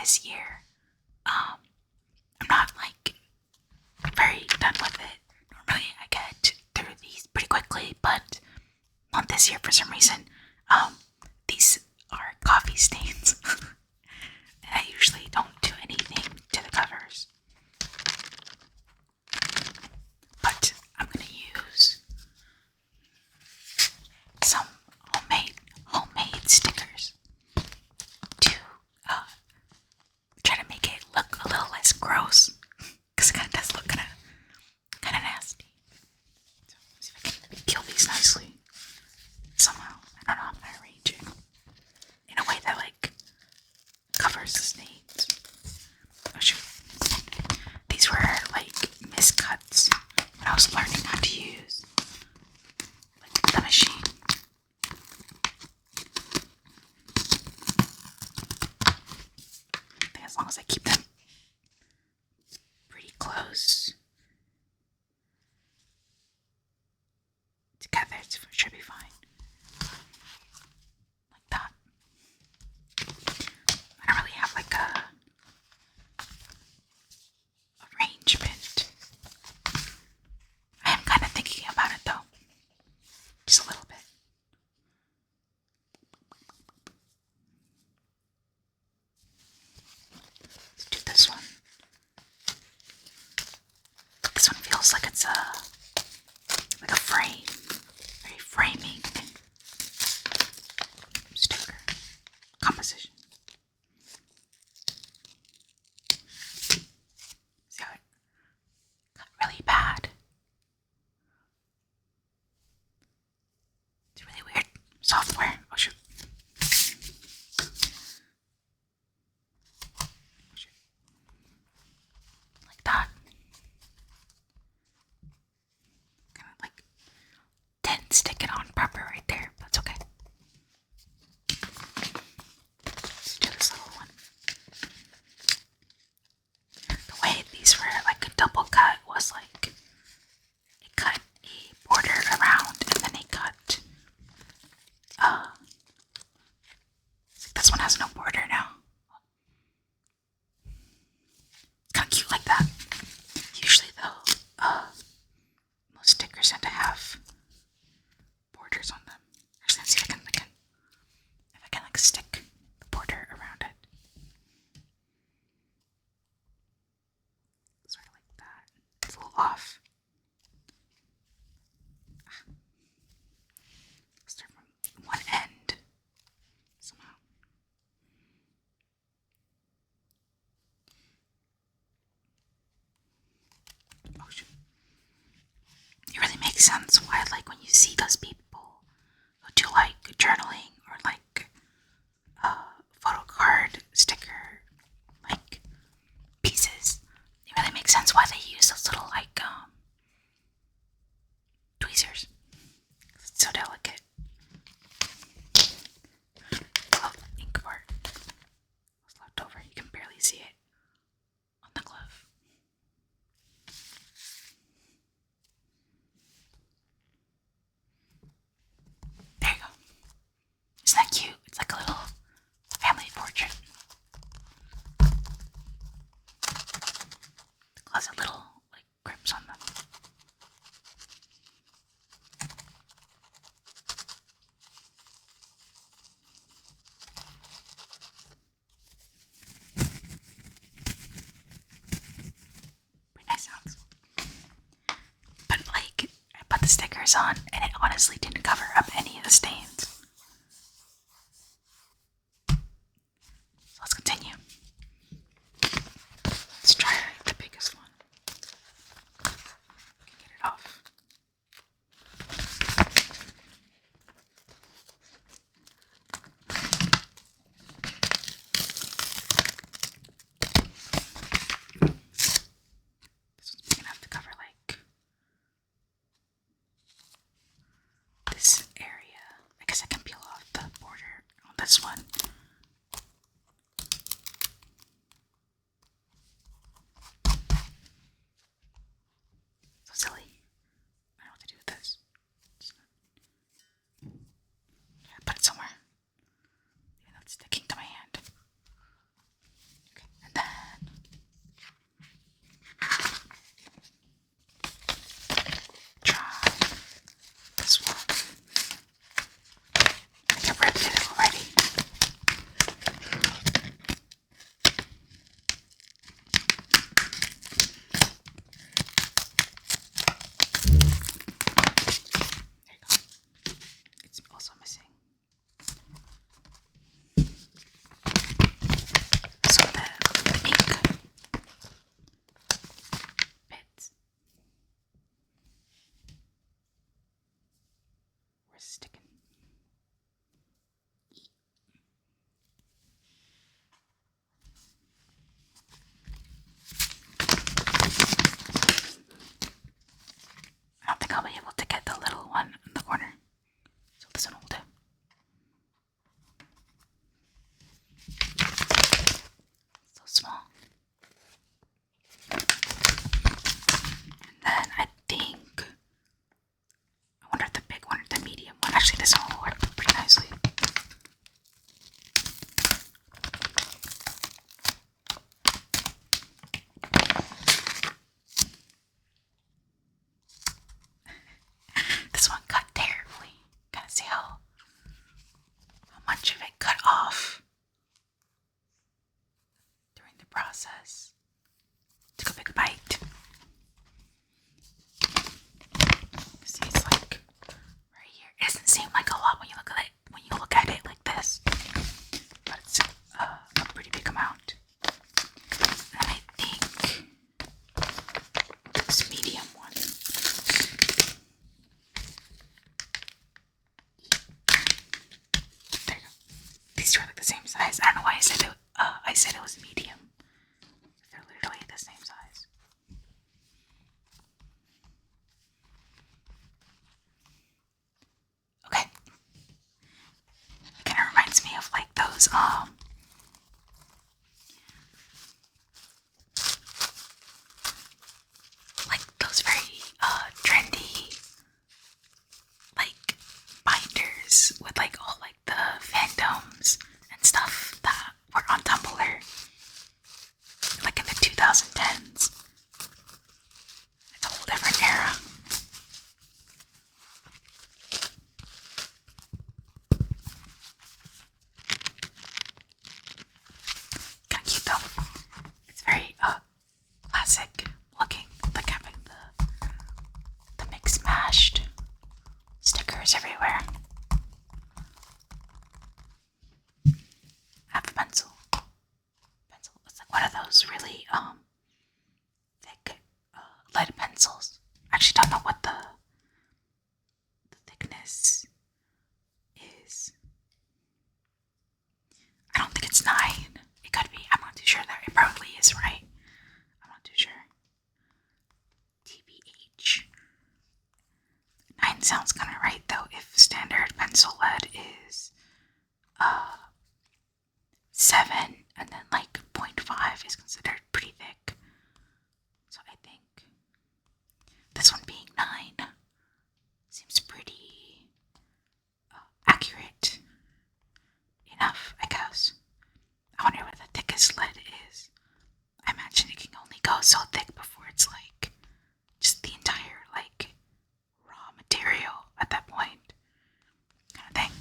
this year. I'm not like very done with it. Normally I get through these pretty quickly, but not this year for some reason. These are coffee stains. And I usually don't do anything to the covers. But I'm gonna use some homemade stickers to try to make it look a little less gross, because it kind of does look kind of nasty. So let's see if I can peel these nicely somehow. I don't know how I'm gonna arrange it in a way that like covers the stains. Oh shoot! These were like miscuts when I was learning how to use like the machine. I think as long as I keep them pretty close together, it should be fine. Like that. I don't really have like a arrangement. I am kind of thinking about it though. Just a little bit. Let's do this one. This one feels like it's like a frame. Very framing sticker composition. See how it got really bad? It's really weird software. Oh shoot. Like that. Kind of like didn't stick it on proper right there. That's okay. Let's do this little one. The way these were like a double cut was like it cut a border around and then it cut this one has no border now. It's kind of cute like that. Usually though, most stickers tend to have borders on them. Actually, let's see if I can like stick the border around it. Sort of like that. It's a little off. Start from one end somehow. Oh shoot. It really makes sense why, like, when you see those people who do like journaling or like photo card sticker like pieces, it really makes sense why they use those little like tweezers. It's so delicate. Oh, ink part was left over. You can barely see it on the glove. There you go. Isn't that cute? It's like a little family portrait. The gloves have little like grips on them. Pretty nice sounds. But like, I put the stickers on and it honestly didn't cover up any of the stains. So let's continue. Let's try the biggest one. Get it off. This one's big enough to cover like this area, I those like those very trendy like binders with like all like the fandoms and stuff that were on Tumblr like in the 2010s. It's a whole different era. Kinda cute though. It's very classic looking, like having the mixed mashed stickers everywhere. I have a pencil. It's like one of those really thick lead pencils. I actually don't know what the thickness is. I don't think it's 9. It could be. I'm not too sure that it probably is, right? I'm not too sure. TBH. 9 sounds kind of right though. If standard pencil lead is 7, and then like 0.5 is considered pretty thick. So I think this one being 9 seems pretty accurate enough, I guess. I wonder what the thickest lead is. I imagine it can only go so thick before it's like just the entire like raw material at that point kind of thing.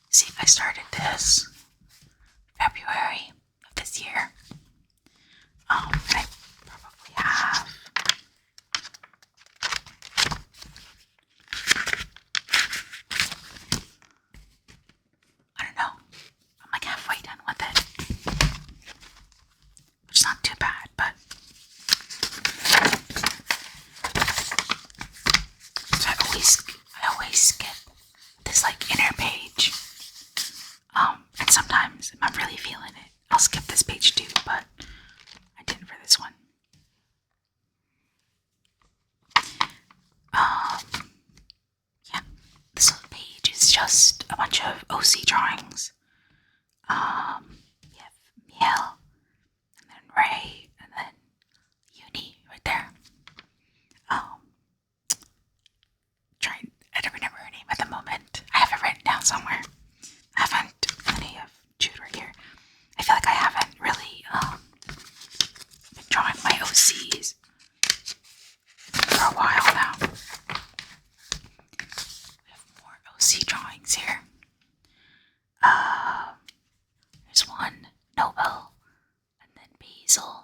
See, if I started this February of this year, and I probably have I don't know, I'm like halfway done with it, which is not too bad, but so I always skip this like inner page, and sometimes if I'm really feeling it, I'll skip this page too, but I didn't for this one. Yeah, this page is just a bunch of OC drawings. You have Miel, and then Ray, and then Uni right there. I don't remember her name at the moment. I have it written down somewhere. I haven't any of Jude right here. I feel like I haven't really been drawing my OCs for a while now. We have more OC drawings here. There's one, Nobel, and then Basil,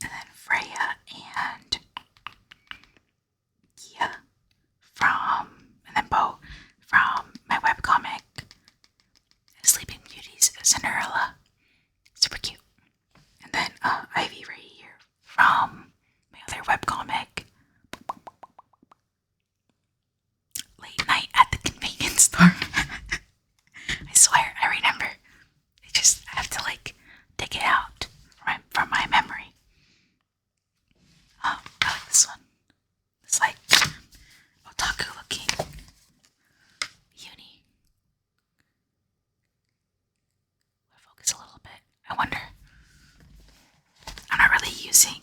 and then Freya and Gia and then Bo from my webcomic Sleeping Beauty's Cinderella. Super cute. And then Ivy right here from my other webcomic Late Night at the Convenience Store. I swear, I remember. I have to like dig it out from my memory. I like this one. It's like otaku looking Uni. Focus a little bit. I wonder. I'm not really using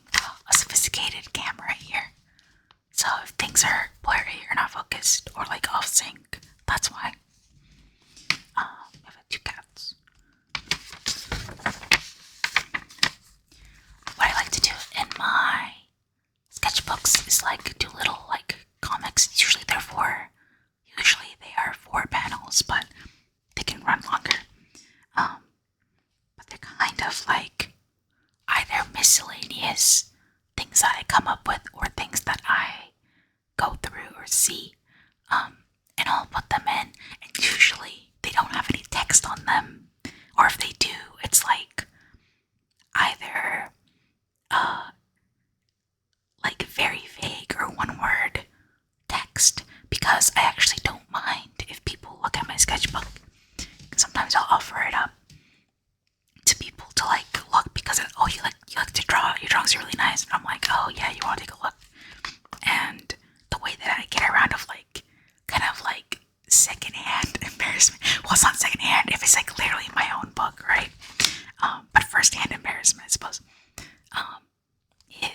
a sophisticated camera here, so if things are blurry or not focused or like off sync, that's why. We have 2 cats. What I like to do in my sketchbooks is like do little like comics. Usually they are 4 panels, but they can run longer. But they're kind of like either miscellaneous things that I come up with or things that I go through or see. And I'll put them in, and usually they don't have any text on them, or if they do, it's like either like very vague or one word text, because I actually don't mind if people look at my sketchbook. Sometimes I'll offer it up to people to like look because oh, you like to draw, your drawings are really nice, and I'm like, oh yeah, you want to take a look. And the way that I get around of like kind of like secondhand embarrassment. Well, it's not secondhand if it's like literally my own book, right? But firsthand embarrassment, I suppose,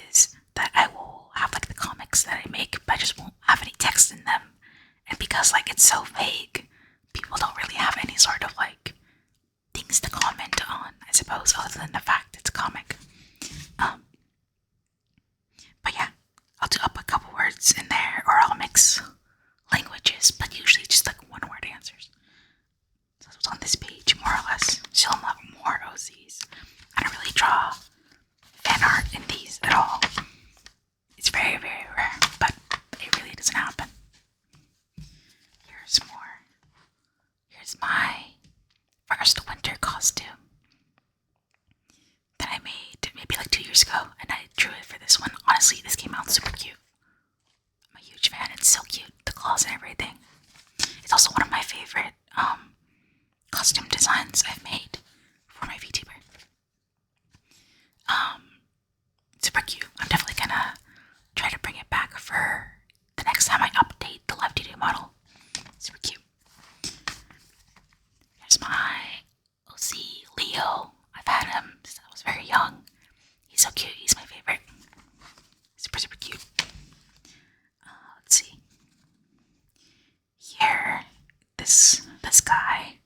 is that I will have like the comics that I make, but I just won't have any text in them. And because like it's so vague, people don't really have any sort of like things to comment on, I suppose, other than the fact it's a comic. But yeah, I'll up a couple words in there, or I'll mix languages, but usually just like one word answers. So that's what's on this page, more or less. So I'll have more OCs. I don't really draw fan art in these at all. It's very, very rare, but it really doesn't happen. Here's more. Here's my first winter costume that I made maybe like 2 years ago, and I drew it for this one. Honestly, this came out super cute. I'm a huge fan. It's so cute, the claws and everything. It's also one of my favorite costume designs I've made for my VTuber. Super cute. I'm definitely gonna try to bring it back for the next time I update the Live to Do model. Super cute. Here's my OC Leo. I've had him since I was very young. He's so cute. He's my favorite. Super, super cute. Let's see. Here, this guy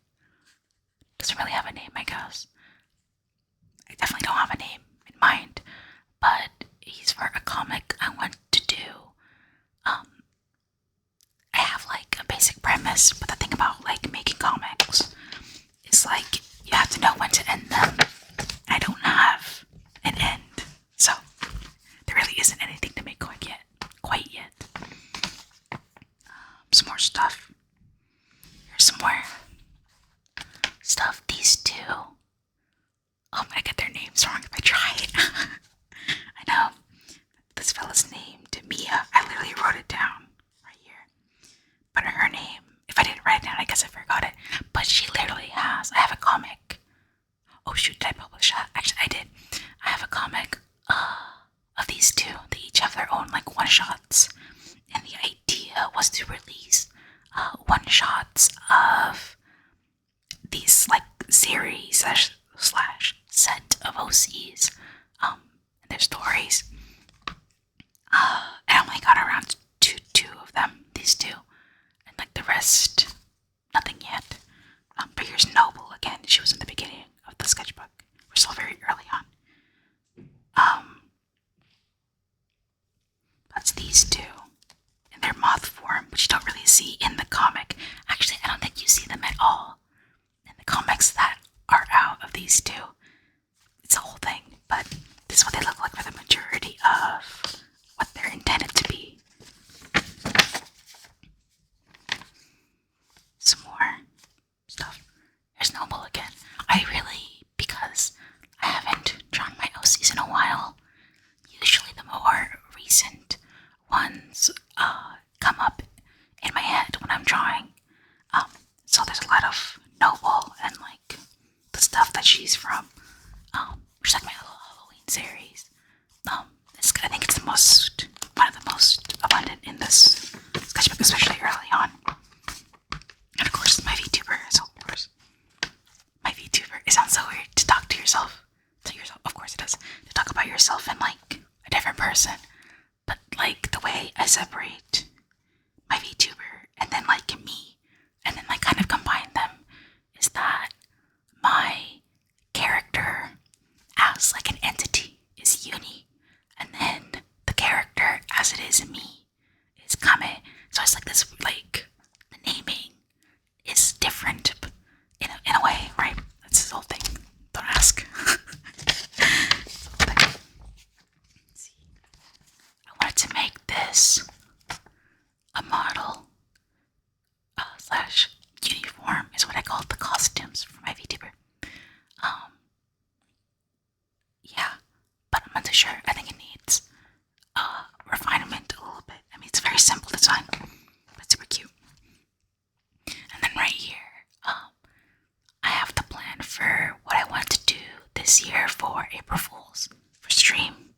doesn't really have a name, I guess. I definitely don't have a name in mind, but he's for a comic I want to do. I have like a basic premise, but the thing about like making comics is like you have to know when to end them. I don't have an end, so there really isn't anything to make quite yet. Some more stuff. Here's some more stuff. These two. Oh, I'm gonna get their names wrong if I try it. I know. This fella's named Mia. I literally wrote it down right here. But her name, if I didn't write it down, I guess I forgot it. But she literally has, I have a comic. Oh shoot, did I publish that? Actually, I did. I have a comic of these two. They each have their own like one-shots. And the idea was to release one-shots of these like series slash set of OCs and their stories. I only got around two of them, these two, and like the rest, nothing yet. But here's Noble again. She was in the beginning of the sketchbook. We're still very early on. That's these two in their moth form, which you don't really see in the comic. Actually, I don't think you see them at all in the comics that are out of these two. It's a whole thing, but this is what they look like for the majority of what they're intended to be. Some more stuff. Here's Noble again. Because I haven't drawn my OCs in a while, usually the more recent ones come up in my head when I'm drawing. So there's a lot of Noble and like the stuff that she's from, which is like my little Halloween series. I think it's one of the most abundant in this sketchbook, especially early on. And of course, my VTuber. So of course, my VTuber. It sounds so weird to talk to yourself. Of course it does. To talk about yourself in like a different person. But like the way I separate my VTuber and then like me, and then like kind of combine them, is that my character as like an entity is Uni, and then the character as it is me is Kame. So it's like this, like the naming is different in a way, right? That's this whole thing. Don't ask. Let's see. I wanted to make this a model slash uniform is what I call the costumes for my VTuber. Yeah, but I'm not too sure. I think it needs refinement a little bit. I mean, it's a very simple design, but super cute. And then right here, I have the plan for what I want to do this year for April Fools for stream.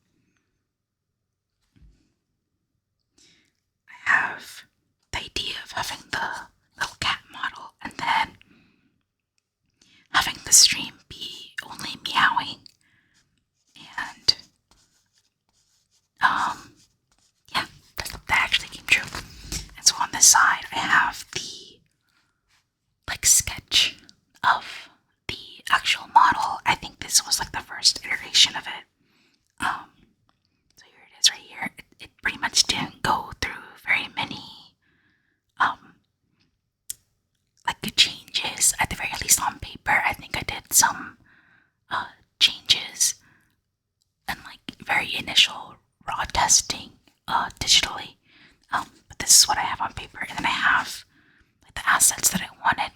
I have the idea of having the little cat model and then testing digitally. But this is what I have on paper, and then I have like the assets that I wanted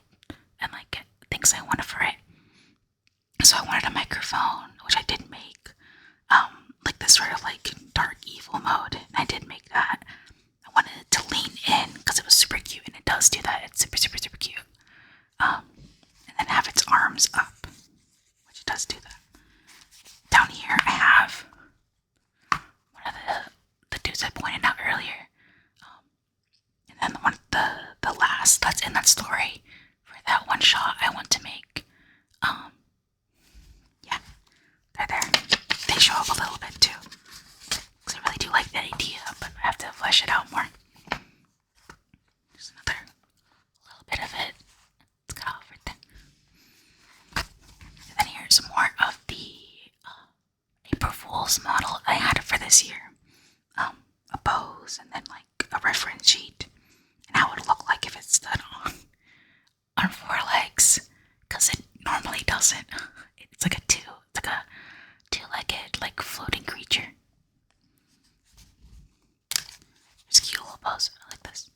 and like things I wanted for it. So I wanted a microphone, which I did make, like this sort of like dark evil mode, and I did make that. I wanted it to lean in because it was super cute, and it does do that. It's super, super, super cute. And then have its arms up, which it does do that. Down here I have one of the dudes I pointed out earlier. And then the last that's in that story for that one shot I want to make. Yeah, they're there. They show up a little bit too. Because I really do like that idea, but I have to flesh it out more. There's another little bit of it. It's cut off right there. And then here's more of the April Fool's model I had for this year. A pose and then like a reference sheet and how it would look like if it stood on four legs, because it normally doesn't. It's like a two-legged like floating creature. It's a cute little pose. I like this.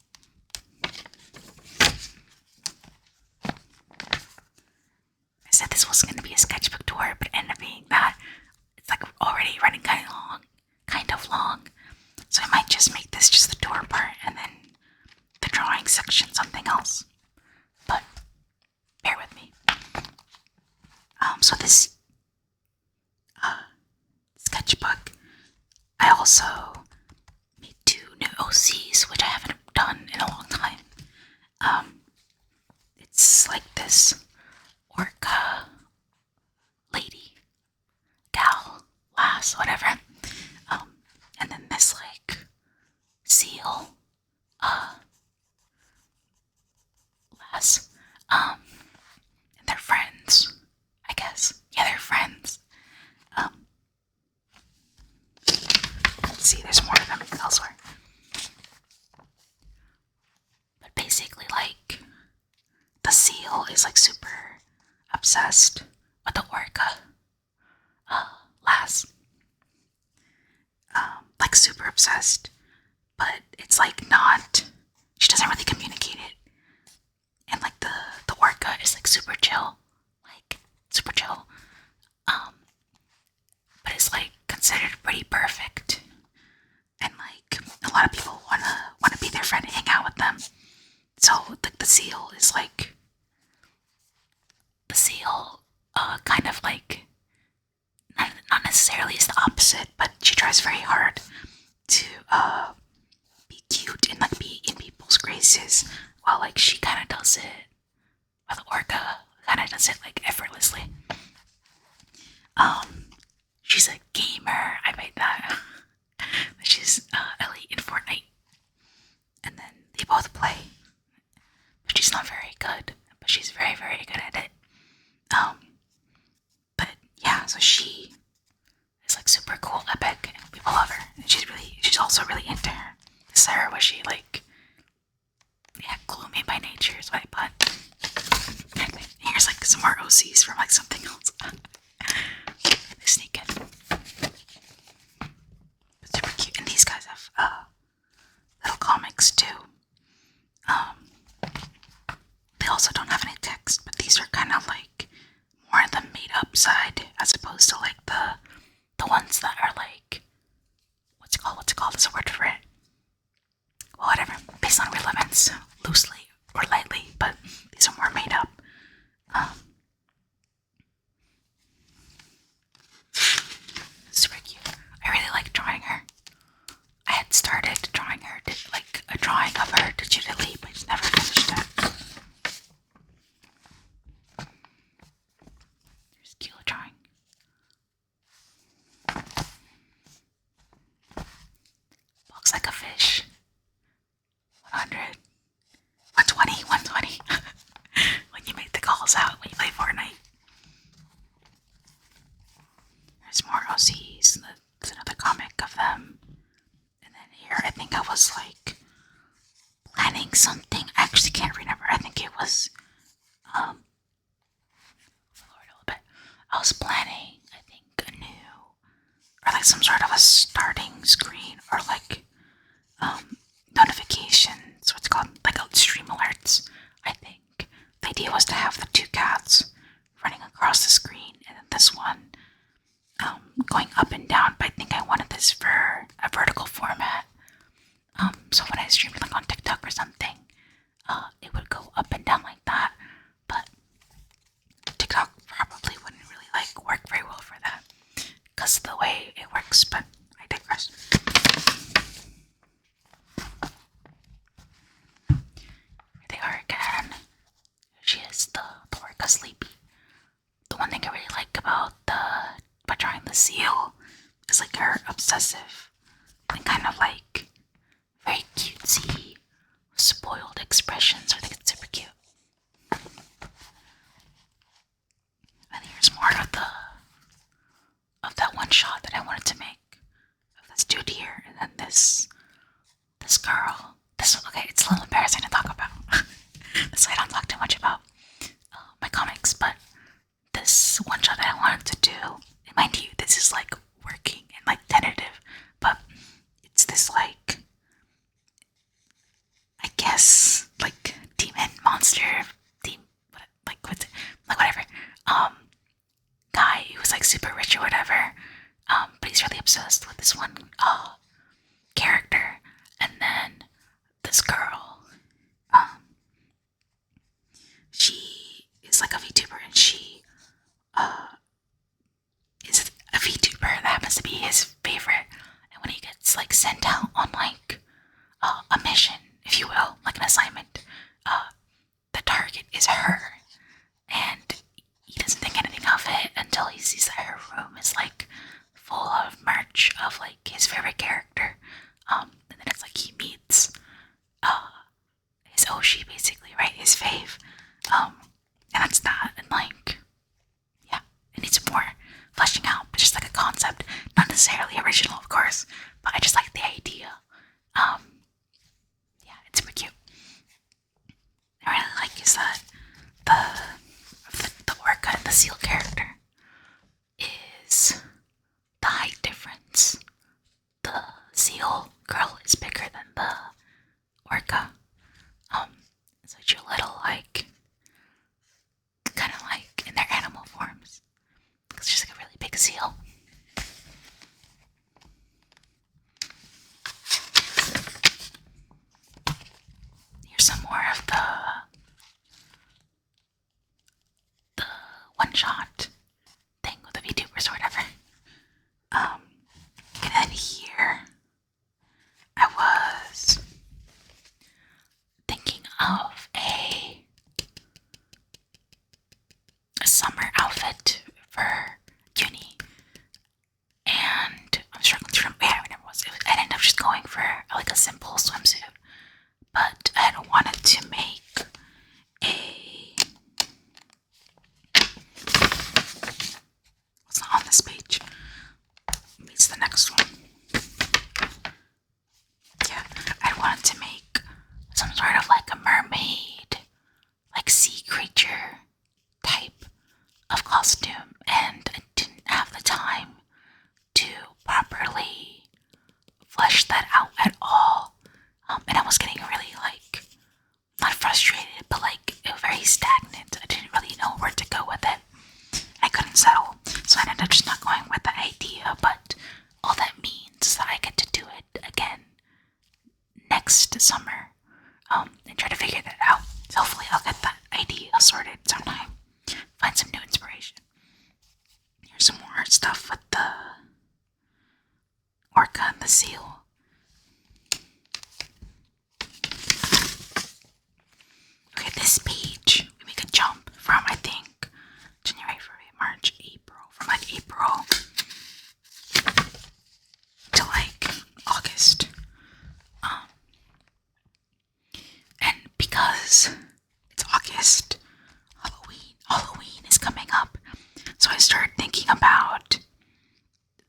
I said this was going to be a sketchbook tour, but it ended up being that. It's like already running kind of long. So I might just make this just the tour part and then the drawing section something else. But bear with me. So this sketchbook, I also made 2 new OCs, which I haven't done in a long time. It's like this orca lady, gal, lass, whatever. And then this like seal, lass, and they're friends, I guess. Yeah, they're friends. Let's see, there's more of them elsewhere. But basically, like, the seal is like super obsessed with the orca, lass. Like super obsessed, but it's like not, she doesn't really communicate it. And like the orca is like super chill, but it's like considered pretty perfect, and like a lot of people wanna be their friend and hang out with them. So like the seal is like kind of like not necessarily is the opposite, but she tries very hard to be cute and like be in people's graces, while like she kind of does it, while the orca kind of does it like effortlessly. She's a gamer. I made that. She's elite in Fortnite, and then they both play. But she's not very good, but she's very, very good at it. But yeah, so she is like super cool, epic, and people love her. And she's also really into her. Sarah, was she like, yeah, gloomy by nature is what I put. Here's like some more OCs from like something else. They sneak in. But super cute. And these guys have little comics too. They also don't have any text, but these are kind of like more the made up side as opposed to like the ones that are like, what's it called? There's a word for it. Well, whatever. Based on real events, loosely or lightly, but these are more made up. Super cute. I really like drawing her. I had started drawing her, like a drawing of her digitally, but just never finished it. There's cute drawing. Looks like a fish. 100, 120, 120. When you make the calls out when you play Fortnite. There's more OCs. There's another comic of them. And then here, I think I was like planning something. I actually can't remember. I think it was I was planning, I think, a new, or like some sort of a starting screen or like notifications, what's it called, like stream alerts. I think the idea was to have the two cats running across the screen, and then this one going up and down. But I think I wanted this for a vertical format. So when I streamed like on TikTok or something, it would go up and down like that. But TikTok probably wouldn't really like work very well for that because of the way it works. But I digress. Here they are again. She is the orca sleepy. The one thing I really like about drawing the seal is like her obsessive and kind of like very cutesy, spoiled expressions. I think it's super cute. And here's more of that one shot that I wanted to make of this dude here, and then this girl. This one, okay, it's a little embarrassing to talk about. So I don't talk too much about my comics, but this one shot that I wanted to do, and mind you, this is like working and like tentative, but it's this like, I guess, like demon monster, like whatever, guy who was like super rich or whatever, but he's really obsessed with this one character, and then this girl, she is like a VTuber, and she is a VTuber that happens to be his favorite, and when he gets like sent out on like a mission, if you will, like an assignment, the target is her, and he doesn't think anything of it until he sees that her room is like full of merch of like his favorite character, and then it's like he meets his Oshi, basically, right, his fave, and that's that, and like, yeah, it needs more fleshing out, but just like a concept, not necessarily original, of course, but I just like the idea. Yeah, it's super cute. I really like is that the orca and the seal character is the height difference. The seal girl is bigger than the orca. Such a little like, kind of like in their animal forms. It's just like a really big seal. Here's some more of the one shot thing with the VTubers or whatever. And then here I was thinking of a summer outfit for uni, and I'm struggling to remember. Yeah, I remember what it was. I ended up just going for like a simple swimsuit, but I had wanted to make what's not on this page? Maybe it's the next one. Yeah, I wanted to make some sort of like a mermaid, like sea creature type of costume, and I didn't have the time to properly flesh that out at all. And I was getting really like, not frustrated, but like very stagnant. I didn't really know where to go with it. I couldn't settle, so I ended up just not going with the idea, but all that means is that I get to do it again next summer, and try to figure that out. So hopefully I'll get that idea sorted sometime. Find some new inspiration. Here's some more stuff with the orca and the seal. Okay, this page, we make a jump from, I think, January, February, March, April. From like April to like August. And because it's August, Halloween is coming up. So I started thinking about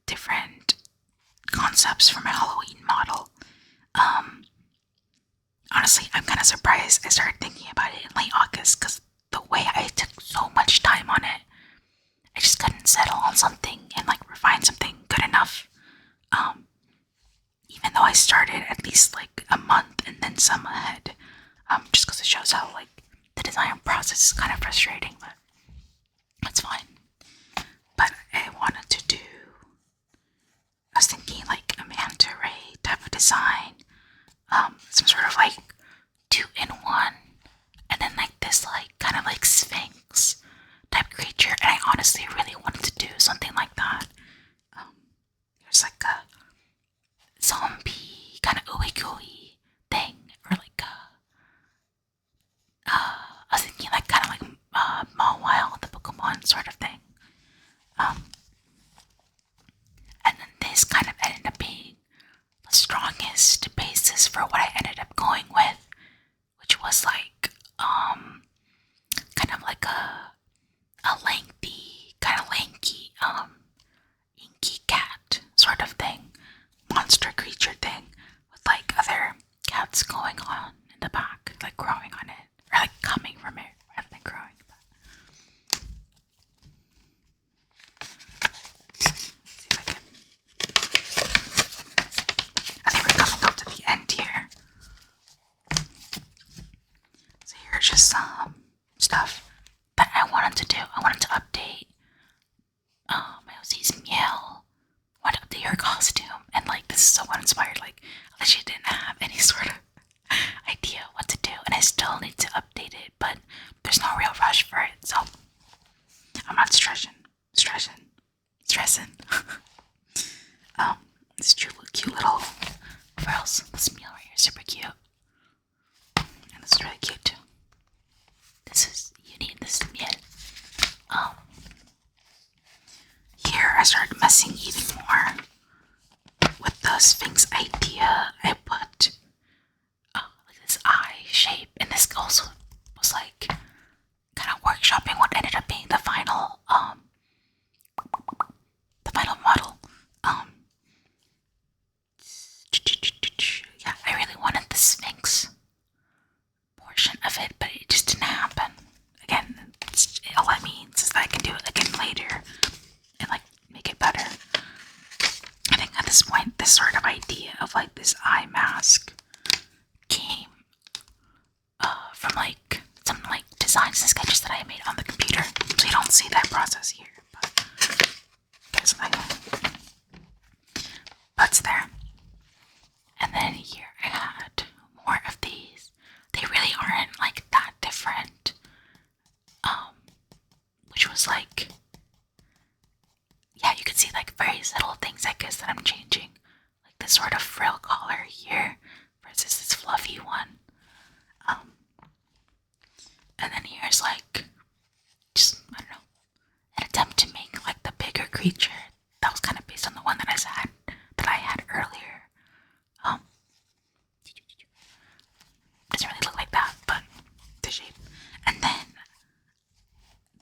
different concepts for my Halloween model. Honestly, I'm kind of surprised I started thinking about it in late August, because the way I took so much time on it, I just couldn't settle on something and like refine something good enough. Even though least like a month and then some ahead. Just because it shows how like the design process is kind of frustrating, but it's fine. But I wanted to do, I was thinking like a manta ray type of design, some sort of like 2-in-1, and then like this like kind of like sphinx type creature. And I honestly really wanted to do something like that. There's like a zombie kind of ooey gooey thing, or like I was thinking like kind of like Mawile, the Pokemon sort of thing. And then this kind of ended up being the strongest basis for what I ended up going with, which was like kind of like a lengthy, kind of lanky, inky cat sort of thing, monster creature thing, with like other cats going on in the back, like growing on it, or like coming from it rather than growing. I think we're coming up to the end here. So here's just some stuff that I wanted to do. I wanted to update my OC's Meow. I wanted to update her costume, and like this is so uninspired. Like I literally didn't have any sort of idea what to do, and I still need to update it, but there's no real rush for it, so I'm not stressing. This cute little frills. This meal right here is super cute. And this is really cute too. This is unique, this is meal. Here I started messing even more with the Sphinx idea. I put like this eye shape, and this also was like kind of workshopping what ended up being the final model. Yeah, I really wanted the Sphinx portion of it, but it just didn't happen. Again, all that means is that I can do it again later and like make it better. I think at this point, this sort of idea of like this eye mask came from like some like designs and sketches that I made on the computer, so you don't see that process here. But there's like butts there. And then here I had more of these. They really aren't like that different. Which was like, yeah, you could see like very subtle things I guess that I'm changing. Like this sort of frill collar here versus this fluffy one. And then here's like, just, I don't know, an attempt to make like the bigger creature that was kind of based on the one that I had earlier. Doesn't really look like that, but the shape. And then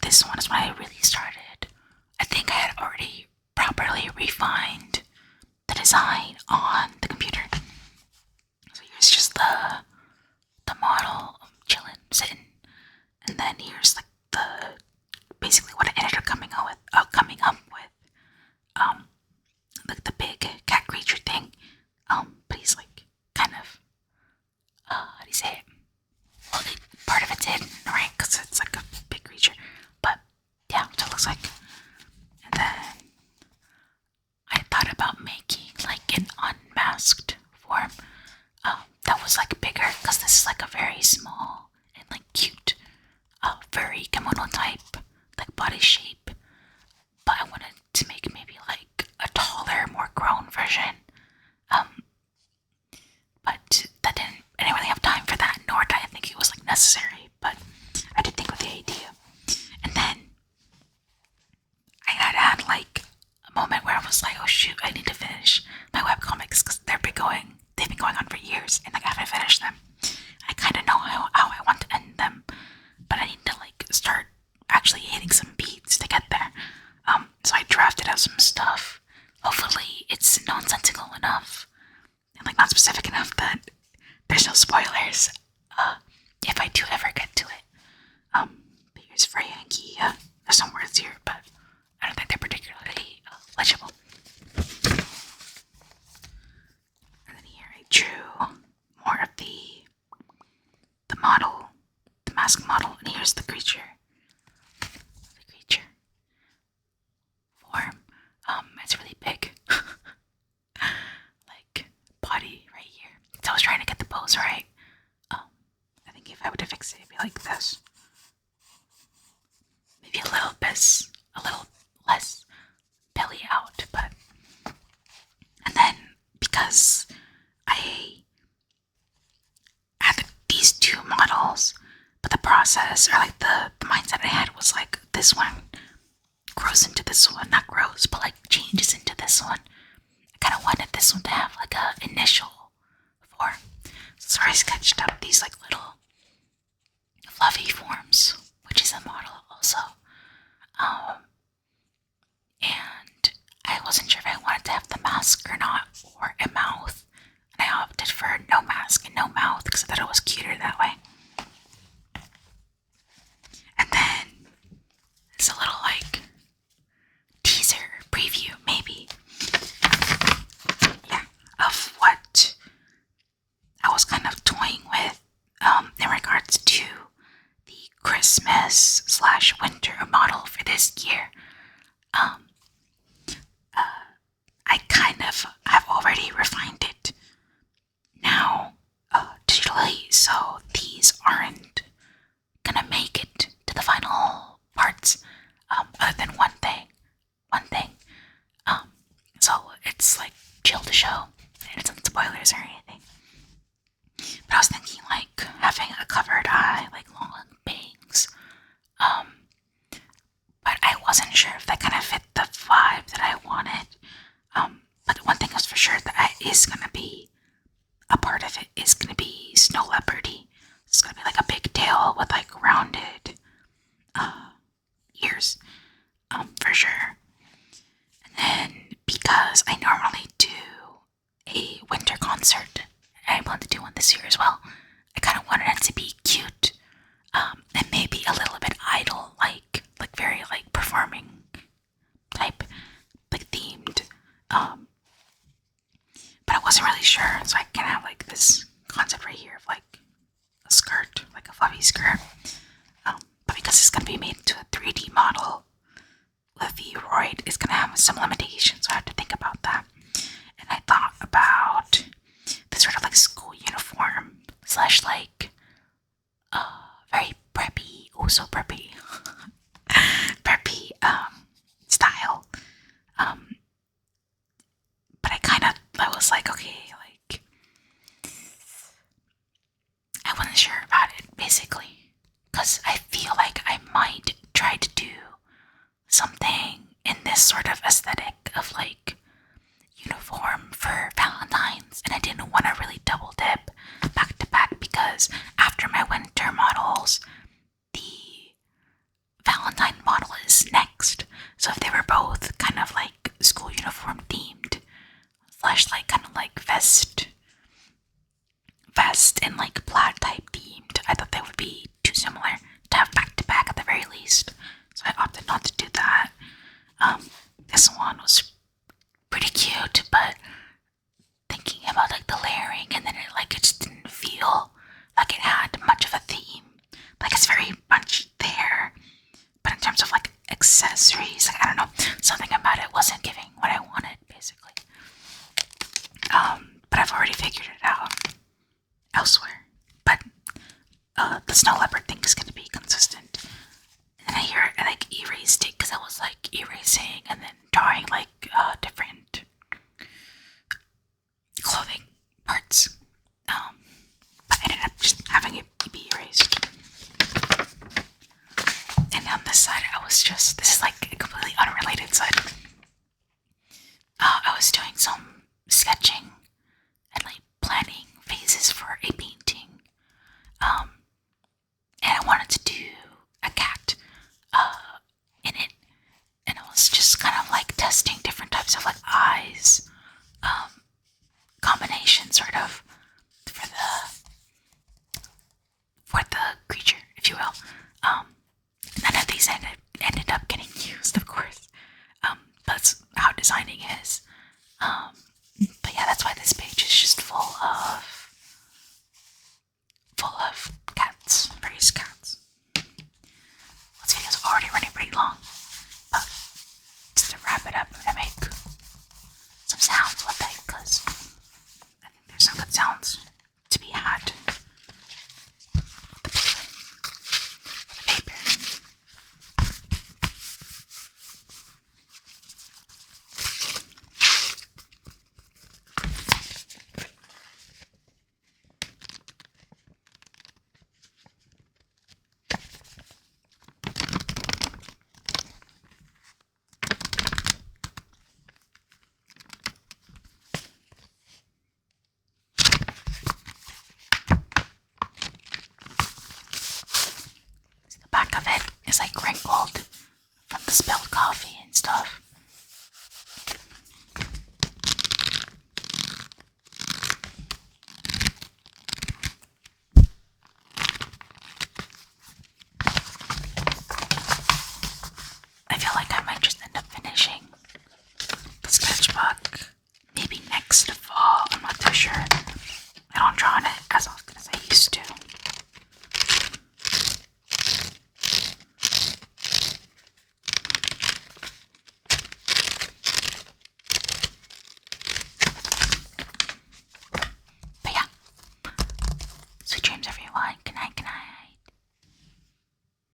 this one is when I really started. I think I had already properly refined the design on the computer. So here's just the model chilling, sitting, and then here's like basically what I ended up coming up with, like the big cat creature thing. But he's like kind of, how do you say it? Well, part of it's hidden, right? Because it's like a big creature. But yeah, what it looks like. And then I thought about making like an unmasked form that was like bigger, because this is like a very small and like cute, furry kimono type, like body shape. But I wanted to make maybe like a taller, more grown version. But I didn't really have time for that, nor did I think it was like necessary. But I did think of the idea. And then I had like a moment where I was like, oh shoot, I need to finish my webcomics, because they've been going on for years, and like I haven't finished them. I kind of know how I want to end them, but I need to like start actually hitting some beats to get there. So I drafted out some stuff. Hopefully it's nonsensical enough and like not specific enough that there's no spoilers if I do ever get to it. But here's for Yankee. There's some words here, but I don't think they're particularly legible. And then here I drew here's the creature. The creature form. It's really big. Like body right here. So I was trying to get the pose right. I think if I were to fix it, it'd be like this. Maybe a little less belly out, but and then because I had these two models, but the process or like the mindset I had was like this one grows into this one, not grows, but like changes into this one. I kind of wanted this one to have like a initial form, so I sketched up these like little fluffy forms, which is a model also. And I wasn't sure if I wanted to have the mask or not, or a mouth. And I opted for no mask and no mouth because I thought it was cuter that way. And then it's a little like teaser preview, maybe, yeah, of what I was kind of toying with in regards to the Christmas/winter model for this year. I kind of have already refined it now digitally, so these aren't gonna make it to the final parts, other than one thing. So it's like chill to show, and it's not spoilers or anything. But I was thinking like having a covered eye, like long bangs. But I wasn't sure if that kind of fit the vibe that I wanted. But one thing is for sure that is gonna be a part of it is gonna be snow leopardy. It's gonna be like a big tail with like rounded ears, for sure. And then because I normally do a winter concert, and I plan to do one this year as well, I kind of wanted it to be cute, and maybe a little bit idol, like very like performing type, like themed. But I wasn't really sure, so I can have like this concept right here of like a skirt, like a fluffy skirt. But because it's gonna be made into a 3D model with the Roid, it's gonna have some limitations, so I have to think about that. And I thought about this sort of like school uniform slash like very preppy, oh so preppy, preppy style. But I was like, okay, like I wasn't sure about it basically, because I feel like I might try to do something in this sort of aesthetic of like uniform for Valentine's, and I didn't want to really double dip back to back because after my winter models, the Valentine model is next. So if they were both kind of like school uniform themed, slash like kind of like vest and like plaid type themed, I thought they would be too similar to have back to back at the very least. So I opted not to do that. This one was pretty cute, but thinking about like the layering, and then it just didn't feel like it had much of a theme. Like it's very much there, but in terms of like accessories, like I don't know, something about it wasn't giving